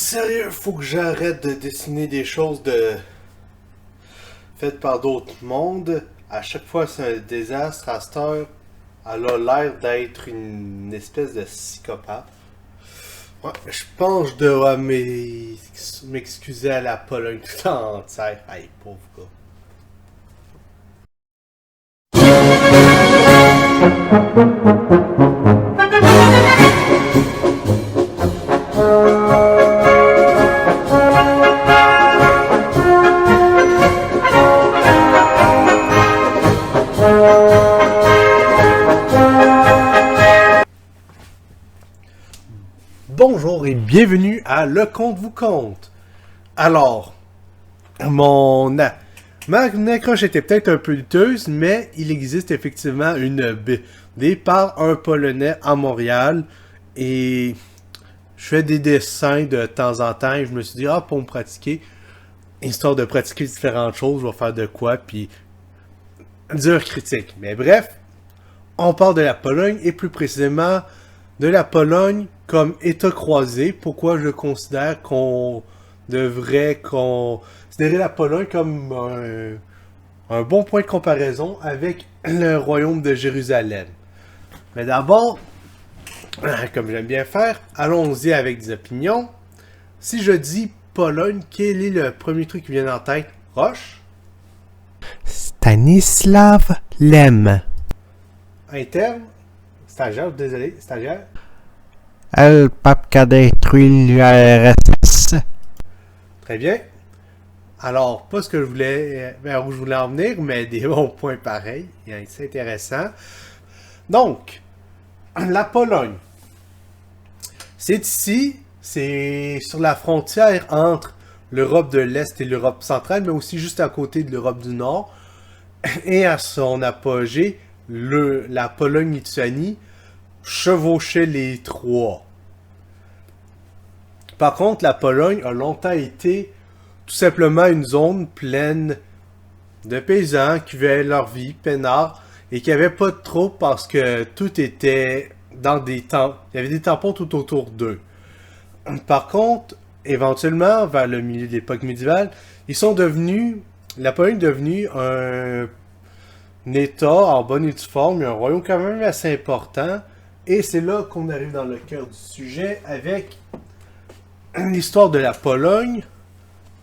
Sérieux, faut que j'arrête de dessiner des choses faites par d'autres mondes. À chaque fois, c'est un désastre. À cette heure, elle a l'air d'être une espèce de psychopathe. Ouais, je pense que je dois m'excuser à la Pologne tout entière. Hey, pauvre gars. Bonjour et bienvenue à Le Conte vous conte. Alors, ma accroche était peut-être un peu douteuse, mais il existe effectivement une BD par un Polonais à Montréal. Et je fais des dessins de temps en temps et je me suis dit, pour me pratiquer, histoire de pratiquer différentes choses, je vais faire de quoi, puis dire critique. Mais bref, on parle de la Pologne et plus précisément de la Pologne comme État croisé. Pourquoi je considère qu'on devrait considérer la Pologne comme un bon point de comparaison avec le royaume de Jérusalem. Mais d'abord, comme j'aime bien faire, allons-y avec des opinions. Si je dis Pologne, quel est le premier truc qui vient en tête? Roche? Stanisław Lem. Interne? Stagiaire, désolé, stagiaire. El pape qui a détruit l'URSS. Très bien. Alors, pas ce que je voulais, vers où je voulais en venir, mais des bons points pareils. C'est intéressant. Donc, la Pologne. C'est ici, c'est sur la frontière entre l'Europe de l'Est et l'Europe centrale, mais aussi juste à côté de l'Europe du Nord. Et à son apogée, la Pologne-Lituanie chevauchait les trois. Par contre, la Pologne a longtemps été tout simplement une zone pleine de paysans qui vivaient leur vie peinard et qui n'avaient pas de troupes parce que tout était dans des tampons. Il y avait des tampons tout autour d'eux. Par contre, éventuellement, vers le milieu de l'époque médiévale, la Pologne est devenue un État en bonne et due forme, un royaume quand même assez important. Et c'est là qu'on arrive dans le cœur du sujet avec l'histoire de la Pologne,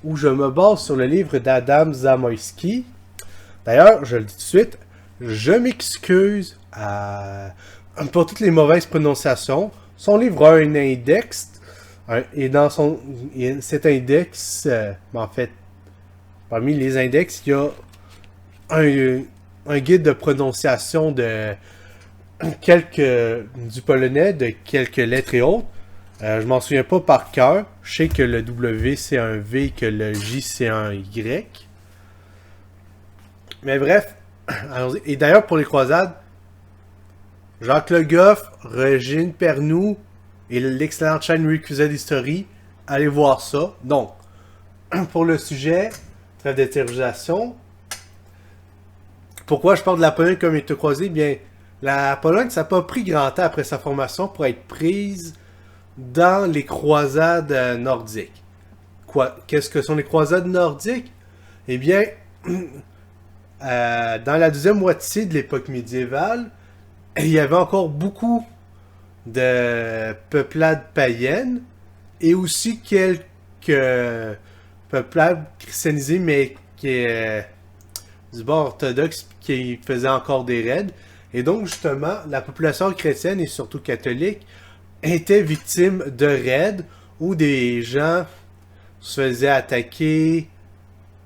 où je me base sur le livre d'Adam Zamoyski. D'ailleurs, je le dis tout de suite, je m'excuse pour toutes les mauvaises prononciations. Son livre a un index, et dans cet index, en fait, parmi les index, il y a un guide de prononciation du polonais, de quelques lettres et autres. Je m'en souviens pas par cœur. Je sais que le W c'est un V, que le J c'est un Y. Mais bref, allons-y. Et d'ailleurs pour les croisades, Jacques Le Goff, Régine Pernoud et l'excellente chaîne Recused History, allez voir ça. Donc, pour le sujet, trêve d'interrogation. Pourquoi je parle de la Pologne comme État croisé? Bien, la Pologne, ça n'a pas pris grand temps après sa formation pour être prise dans les croisades nordiques. Qu'est-ce que sont les croisades nordiques? Eh bien, dans la deuxième moitié de l'époque médiévale, il y avait encore beaucoup de peuplades païennes et aussi quelques peuplades christianisées, mais qui du bord orthodoxe qui faisaient encore des raids. Et donc, justement, la population chrétienne et surtout catholique était victime de raids où des gens se faisaient attaquer,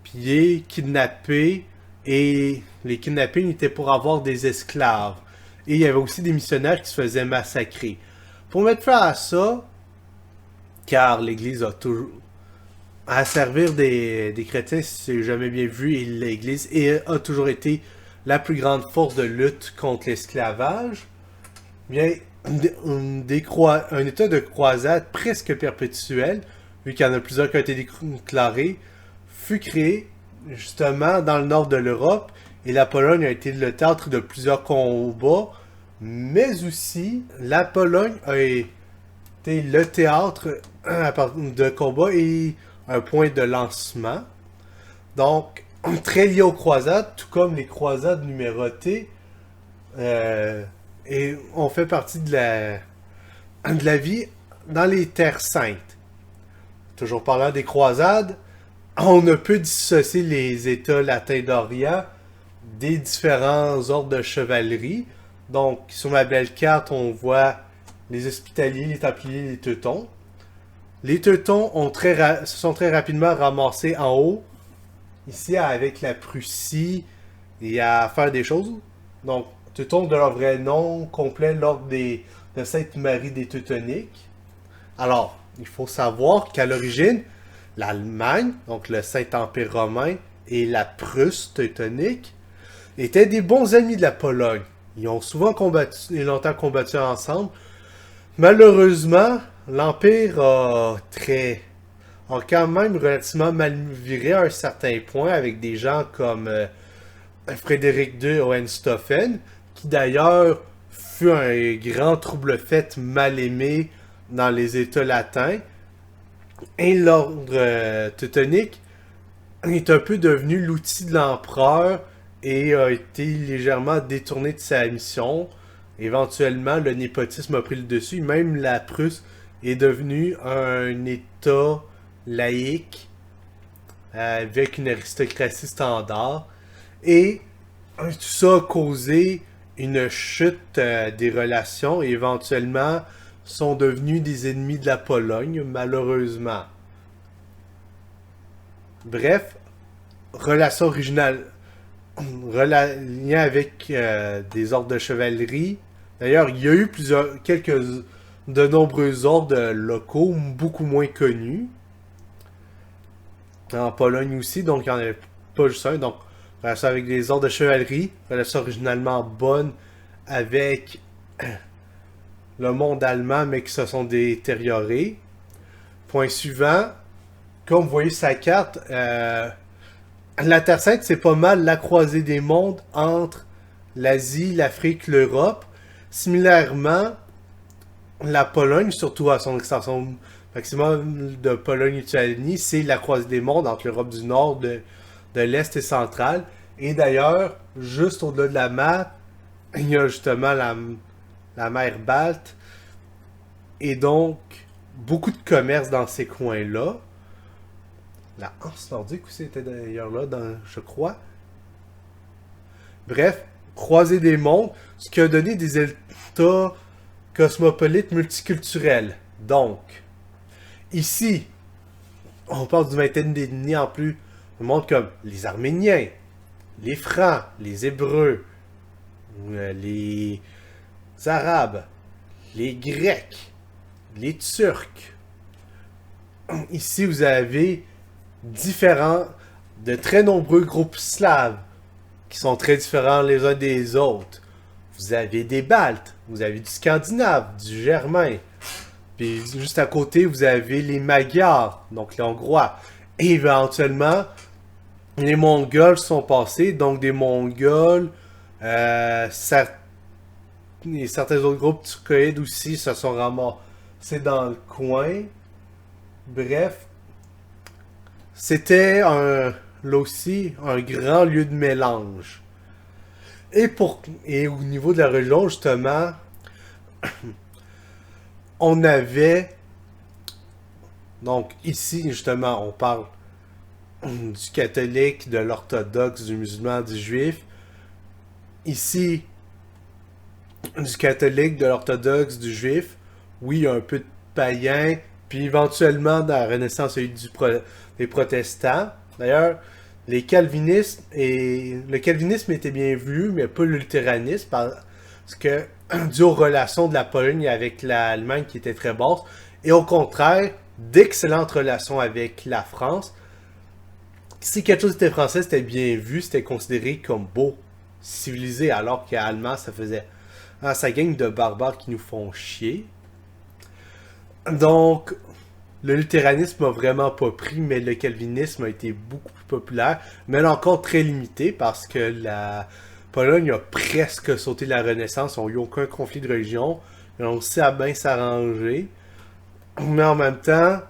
piller, kidnapper, et les kidnappings étaient pour avoir des esclaves. Et il y avait aussi des missionnaires qui se faisaient massacrer. Pour mettre fin à ça, car l'Église a toujours à servir des chrétiens, c'est jamais bien vu, et l'Église a toujours été la plus grande force de lutte contre l'esclavage, bien, un état de croisade presque perpétuel, vu qu'il y en a plusieurs qui ont été déclarés, fut créé justement dans le nord de l'Europe, et la Pologne a été le théâtre de plusieurs combats, mais aussi la Pologne le théâtre de combat est un point de lancement. Donc, très lié aux croisades, tout comme les croisades numérotées, et on fait partie de la vie dans les terres saintes. Toujours parlant des croisades, on ne peut dissocier les États latins d'Orient des différents ordres de chevalerie. Donc, sur ma belle carte, on voit les Hospitaliers, les Templiers, les Teutons. Les Teutons se sont très rapidement ramassés en haut, ici avec la Prussie, et à faire des choses. Donc, Teutons de leur vrai nom complet, l'ordre de Sainte-Marie des Teutoniques. Alors, il faut savoir qu'à l'origine, l'Allemagne, donc le Saint-Empire romain, et la Prusse teutonique étaient des bons amis de la Pologne. Ils ont souvent combattu et longtemps combattu ensemble. Malheureusement, l'Empire a quand même relativement mal viré à un certain point avec des gens comme Frédéric II Hohenstaufen, qui d'ailleurs fut un grand trouble-fête mal aimé dans les États latins. Et l'ordre teutonique est un peu devenu l'outil de l'empereur et a été légèrement détourné de sa mission. Éventuellement, le népotisme a pris le dessus. Même la Prusse est devenue un État laïque avec une aristocratie standard. Et tout ça a causé une chute des relations et éventuellement sont devenus des ennemis de la Pologne, malheureusement. Bref, relation originale. Lien avec des ordres de chevalerie. D'ailleurs, il y a eu de nombreux ordres locaux, beaucoup moins connus. En Pologne aussi, donc il n'y en avait pas juste un. Donc, relation avec des ordres de chevalerie, relation originalement bonne avec le monde allemand, mais qui se sont détériorés. Point suivant, comme vous voyez sa carte, la Terre Sainte, c'est pas mal la croisée des mondes entre l'Asie, l'Afrique, l'Europe. Similairement, la Pologne, surtout à son extension maximum de Pologne-Lituanie, c'est la croisée des mondes entre l'Europe du Nord, de l'Est et centrale. Et d'ailleurs, juste au-delà de la map, il y a justement la mer Balte. Et donc, beaucoup de commerce dans ces coins-là. La Hanse nordique aussi était d'ailleurs là, je crois. Bref, croisée des mondes, ce qui a donné des États cosmopolites multiculturels. Donc, ici, on parle du vingtaine d'ethnies en plus. On montre comme les Arméniens, les Francs, les Hébreux, les Arabes, les Grecs, les Turcs. Ici, vous avez de très nombreux groupes slaves qui sont très différents les uns des autres. Vous avez des Baltes, vous avez du Scandinave, du Germain. Puis juste à côté, vous avez les Magyars, donc les Hongrois. Et éventuellement, les Mongols sont passés, donc des Mongols, et certains autres groupes turcoïdes aussi se sont ramassés dans le coin. Bref, c'était là aussi un grand lieu de mélange. Et au niveau de la religion, justement, on avait, donc ici, justement, on parle du catholique, de l'orthodoxe, du musulman, du juif. Ici, du catholique, de l'orthodoxe, du juif. Oui, un peu de païen, puis éventuellement, dans la Renaissance, il y a eu des protestants. D'ailleurs, le calvinisme était bien vu, mais pas le luthéranisme, parce que dû aux relations de la Pologne avec l'Allemagne qui étaient très basses, et au contraire, d'excellentes relations avec la France. Si quelque chose était français, c'était bien vu, c'était considéré comme beau, civilisé, alors qu'à allemand, ça faisait ça gang de barbares qui nous font chier. Donc, le luthéranisme a vraiment pas pris, mais le calvinisme a été beaucoup plus populaire, mais là encore très limité parce que la Pologne a presque sauté la Renaissance, ils n'ont eu aucun conflit de religion, ils ont aussi à bien s'arranger. Mais en même temps,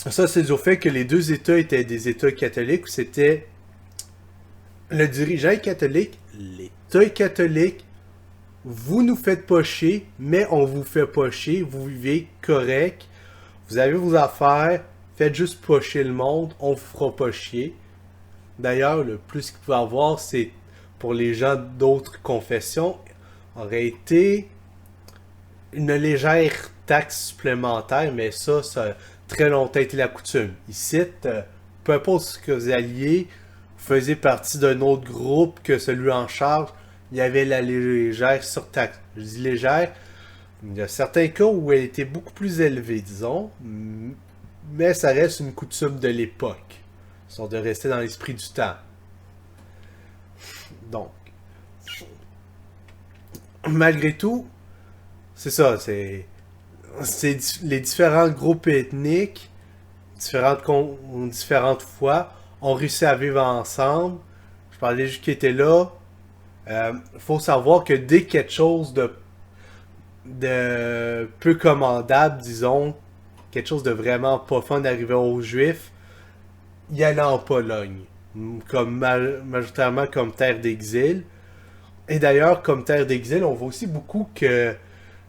ça c'est dû au fait que les deux États étaient des États catholiques où c'était le dirigeant est catholique, l'État est catholique, vous nous faites pas chier, mais on vous fait pas chier, vous vivez correct, vous avez vos affaires, faites juste pas chier le monde, on vous fera pas chier. D'ailleurs, le plus qu'il pouvait avoir, c'est pour les gens d'autres confessions, aurait été une légère taxe supplémentaire, mais ça a très longtemps été la coutume. Ici, peu importe ce que vous alliez, vous faisiez partie d'un autre groupe que celui en charge, il y avait la légère surtaxe. Je dis légère, il y a certains cas où elle était beaucoup plus élevée, disons, mais ça reste une coutume de l'époque. Sont de rester dans l'esprit du temps. Donc, malgré tout, c'est ça, c'est les différents groupes ethniques, différentes fois, ont réussi à vivre ensemble. Je parlais juste qui était là. Faut savoir que dès quelque chose de peu commandable, disons, quelque chose de vraiment pas fun d'arriver aux Juifs, il allait en Pologne, comme majoritairement comme terre d'exil. Et d'ailleurs, comme terre d'exil, on voit aussi beaucoup que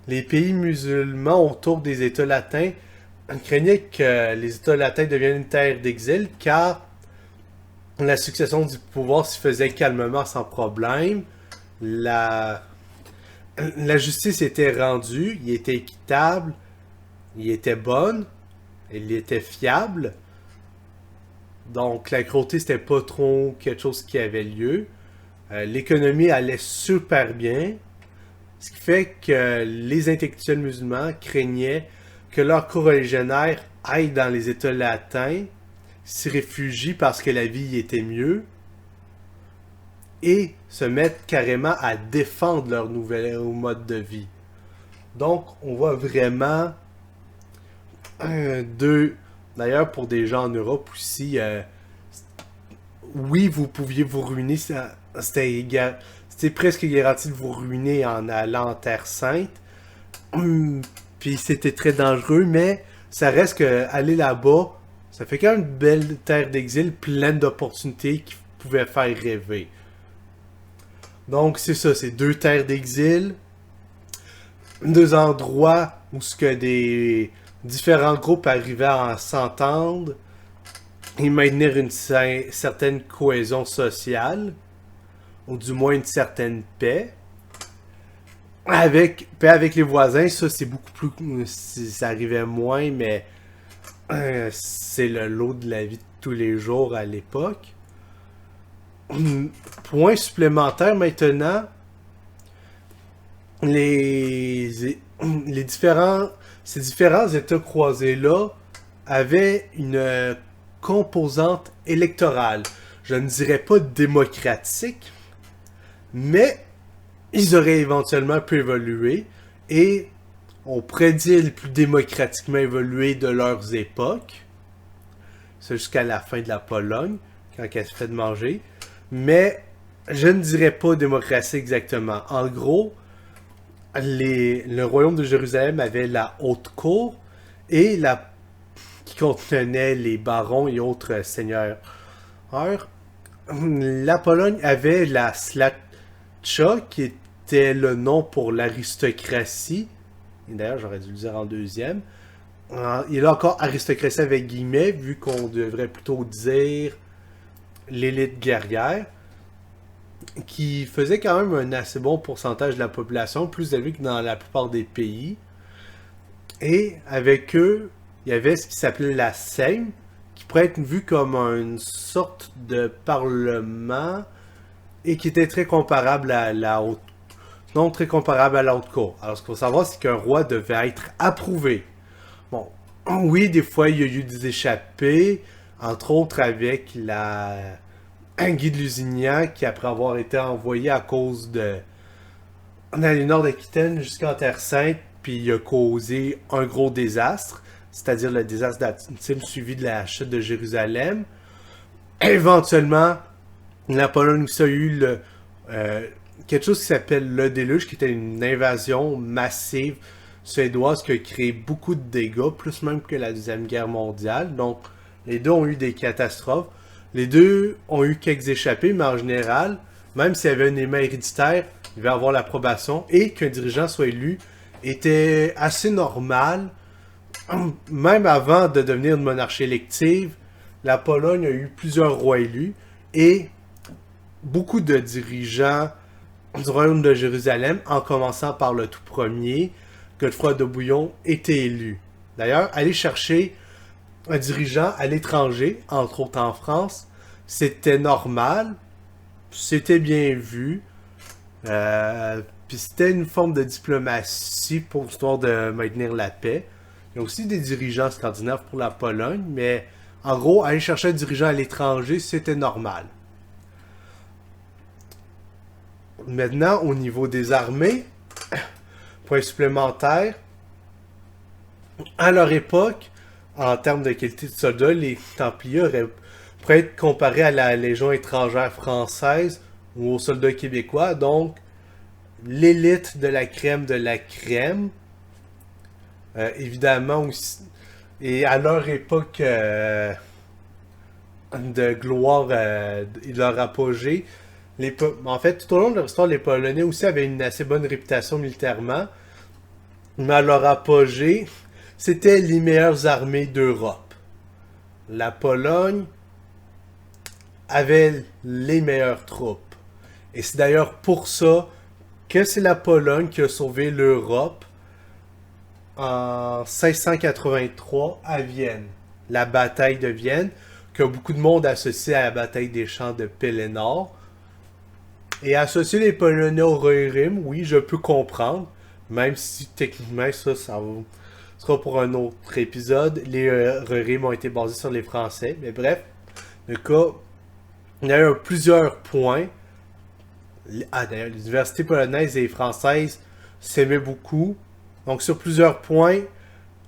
les pays musulmans autour des États latins craignaient que les États latins deviennent une terre d'exil, car la succession du pouvoir s'y faisait calmement, sans problème. La justice était rendue, il était équitable, il était bonne, il était fiable. Donc la cruauté, c'était pas trop quelque chose qui avait lieu. L'économie allait super bien. Ce qui fait que les intellectuels musulmans craignaient que leurs coreligionnaires aillent dans les États latins, s'y réfugient parce que la vie y était mieux, et se mettent carrément à défendre leur nouvel mode de vie. Donc, on voit vraiment deux... D'ailleurs, pour des gens en Europe aussi, oui, vous pouviez vous ruiner, c'était presque garanti de vous ruiner en allant en Terre Sainte. Puis c'était très dangereux, mais ça reste que aller là-bas, ça fait quand même une belle terre d'exil pleine d'opportunités qui pouvaient faire rêver. Donc c'est ça, c'est deux terres d'exil, deux endroits où ce que des différents groupes arrivaient à s'entendre et maintenir une certaine cohésion sociale, ou du moins une certaine paix. Paix avec les voisins, ça c'est beaucoup plus... Ça arrivait moins, mais c'est le lot de la vie de tous les jours à l'époque. Point supplémentaire maintenant, ces différents États croisés-là avaient une composante électorale. Je ne dirais pas démocratique, mais ils auraient éventuellement pu évoluer, et on pourrait dire les plus démocratiquement évolués de leurs époques. C'est jusqu'à la fin de la Pologne, quand elle se fait de manger. Mais je ne dirais pas démocratie exactement. En gros, le royaume de Jérusalem avait la haute cour, et qui contenait les barons et autres seigneurs. La Pologne avait la Slatcha, qui était le nom pour l'aristocratie. Et d'ailleurs, j'aurais dû le dire en deuxième. Il y a encore aristocratie avec guillemets, vu qu'on devrait plutôt dire l'élite guerrière, qui faisait quand même un assez bon pourcentage de la population, plus élevé que dans la plupart des pays. Et avec eux, il y avait ce qui s'appelait la Sejm, qui pourrait être vu comme une sorte de parlement, et qui était très comparable à la haute, non très comparable à la haute cour. Alors ce qu'il faut savoir, c'est qu'un roi devait être approuvé. Bon, oui, des fois il y a eu des échappées, entre autres avec Guy de Lusignan, qui après avoir été envoyé à cause de dans le nord d'Aquitaine jusqu'en Terre Sainte, puis il a causé un gros désastre, c'est-à-dire le désastre d'Antime suivi de la chute de Jérusalem. Éventuellement, la Pologne aussi a eu quelque chose qui s'appelle le déluge, qui était une invasion massive suédoise qui a créé beaucoup de dégâts, plus même que la Deuxième Guerre mondiale. Donc, les deux ont eu des catastrophes. Les deux ont eu quelques échappées, mais en général, même s'il y avait un élément héréditaire, il va avoir l'approbation, et qu'un dirigeant soit élu était assez normal. Même avant de devenir une monarchie élective, la Pologne a eu plusieurs rois élus, et beaucoup de dirigeants du royaume de Jérusalem, en commençant par le tout premier, Godefroy de Bouillon, étaient élus. D'ailleurs, aller chercher un dirigeant à l'étranger, entre autres en France, c'était normal, c'était bien vu, puis c'était une forme de diplomatie pour histoire de maintenir la paix. Il y a aussi des dirigeants scandinaves pour la Pologne, mais en gros, aller chercher un dirigeant à l'étranger, c'était normal. Maintenant, au niveau des armées, point supplémentaire, à leur époque, en termes de qualité de soldats, les Templiers pourraient être comparés à la Légion étrangère française ou aux soldats québécois, donc l'élite de la crème de la crème. Évidemment aussi, et à leur époque de gloire et de leur apogée, en fait, tout au long de leur histoire, les Polonais aussi avaient une assez bonne réputation militairement, mais à leur apogée, c'était les meilleures armées d'Europe. La Pologne avait les meilleures troupes. Et c'est d'ailleurs pour ça que c'est la Pologne qui a sauvé l'Europe en 1683 à Vienne. La bataille de Vienne, que beaucoup de monde associe à la bataille des champs de Pelennor. Et associer les Polonais au Rohirrim, oui, je peux comprendre, même si techniquement ça sera pour un autre épisode. Les Rohirrim ont été basés sur les Français, mais bref, le cas, il y a eu plusieurs points. D'ailleurs, les universités polonaises et françaises s'aimaient beaucoup. Donc, sur plusieurs points,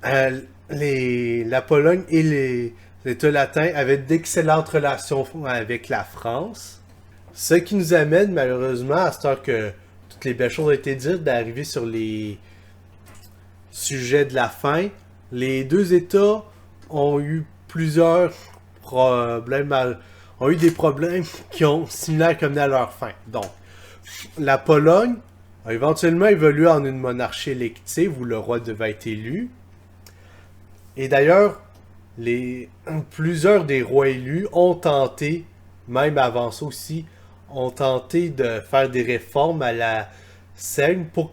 la Pologne et les États latins avaient d'excellentes relations avec la France. Ce qui nous amène, malheureusement, à ce temps que toutes les belles choses ont été dites, d'arriver sur les sujets de la fin. Les deux États ont eu plusieurs problèmes, ont eu des problèmes qui ont similaires comme à leur fin. Donc, la Pologne a éventuellement évolué en une monarchie élective où le roi devait être élu. Et d'ailleurs, plusieurs des rois élus ont tenté, même avant ça aussi, ont tenté de faire des réformes à la Seigne pour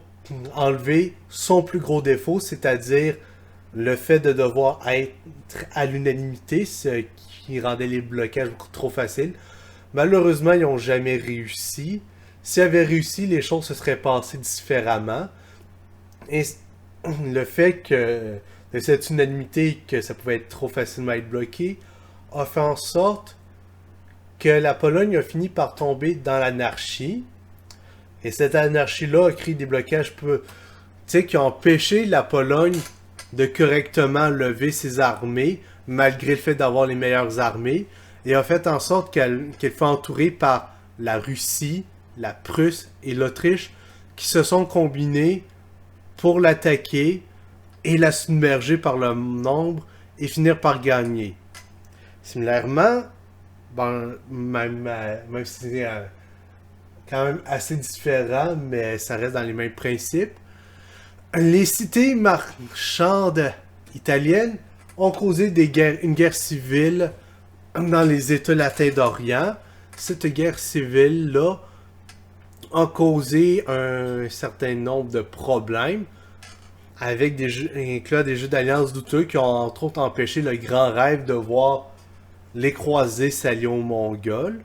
enlever son plus gros défaut, c'est-à-dire le fait de devoir être à l'unanimité, ce qui rendait les blocages beaucoup trop faciles. Malheureusement, ils n'ont jamais réussi. S'ils avaient réussi, les choses se seraient passées différemment. Et le fait que de cette unanimité, que ça pouvait être trop facilement être bloqué, a fait en sorte que la Pologne a fini par tomber dans l'anarchie. Et cette anarchie-là a créé des blocages qui ont empêché la Pologne de correctement lever ses armées, malgré le fait d'avoir les meilleures armées, et a fait en sorte qu'elle soit entourée par la Russie, la Prusse et l'Autriche, qui se sont combinés pour l'attaquer et la submerger par le nombre et finir par gagner. Similairement, même si c'est quand même assez différent, mais ça reste dans les mêmes principes, les cités marchandes italiennes ont causé une guerre civile dans les États latins d'Orient. Cette guerre civile-là a causé un certain nombre de problèmes, avec des jeux d'alliance douteux qui ont entre autres empêché le grand rêve de voir les croisés s'allier aux Mongols.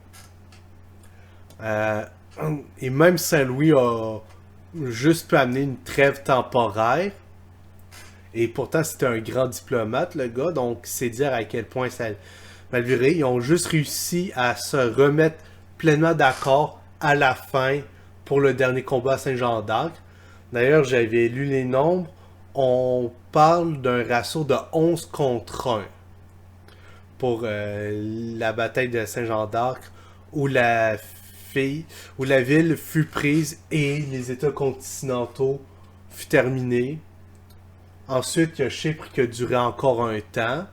Et même Saint-Louis a juste pu amener une trêve temporaire. Et pourtant, c'était un grand diplomate, le gars. Donc, c'est dire à quel point ça mal viré. Ils ont juste réussi à se remettre pleinement d'accord à la fin pour le dernier combat à Saint-Jean-d'Acre. D'ailleurs, j'avais lu les nombres. On parle d'un ratio de 11 contre 1 pour la bataille de Saint-Jean-d'Acre où la ville fut prise et les États continentaux fut terminés. Ensuite, il y a Chypre qui a duré encore un temps,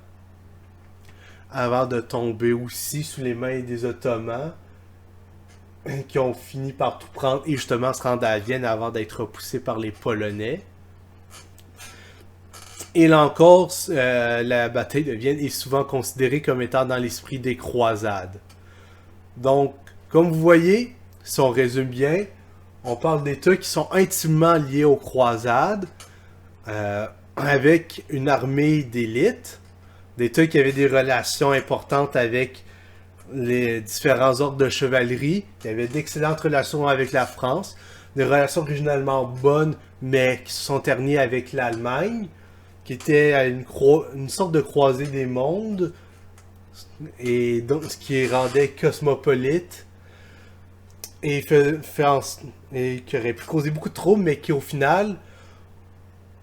avant de tomber aussi sous les mains des Ottomans, qui ont fini par tout prendre et justement se rendre à Vienne avant d'être repoussés par les Polonais. Et là encore, la bataille de Vienne est souvent considérée comme étant dans l'esprit des croisades. Donc, comme vous voyez, si on résume bien, on parle d'États qui sont intimement liés aux croisades, avec une armée d'élite, d'États qui avaient des relations importantes avec les différents ordres de chevalerie, qui avaient d'excellentes relations avec la France, des relations régionalement bonnes, mais qui se sont ternies avec l'Allemagne, qui était à une sorte de croisée des mondes, et donc ce qui les rendait cosmopolites, et qui aurait pu causer beaucoup de troubles, mais qui au final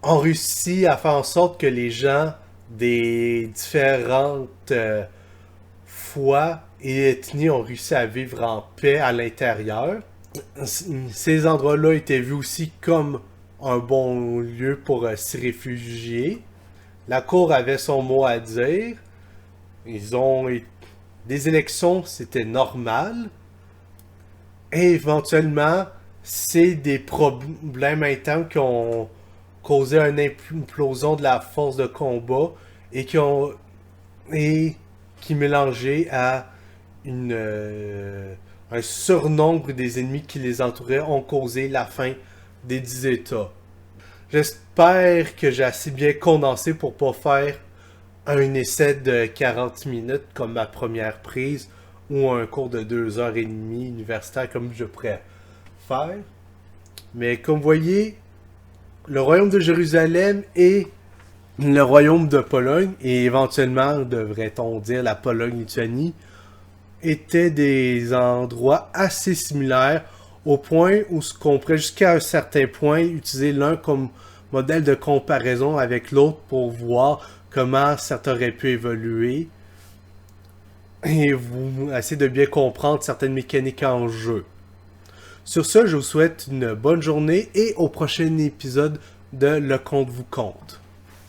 ont réussi à faire en sorte que les gens des différentes foi et ethnie ont réussi à vivre en paix à l'intérieur. Ces endroits-là étaient vus aussi comme un bon lieu pour s'y réfugier. La cour avait son mot à dire. Des élections, c'était normal. Et éventuellement, c'est des problèmes internes qui ont causé une implosion de la force de combat et qui mélangé à un surnombre des ennemis qui les entouraient ont causé la fin des 10 États. J'espère que j'ai assez bien condensé pour pas faire un essai de 40 minutes comme ma première prise ou un cours de 2h30 universitaire comme je pourrais faire. Mais comme vous voyez, le royaume de Jérusalem et le royaume de Pologne, et éventuellement, devrait-on dire, la Pologne-Lituanie, étaient des endroits assez similaires au point où ce qu'on pourrait jusqu'à un certain point utiliser l'un comme modèle de comparaison avec l'autre pour voir comment ça aurait pu évoluer et vous essayez de bien comprendre certaines mécaniques en jeu. Sur ce, je vous souhaite une bonne journée et au prochain épisode de Le Conte vous conte.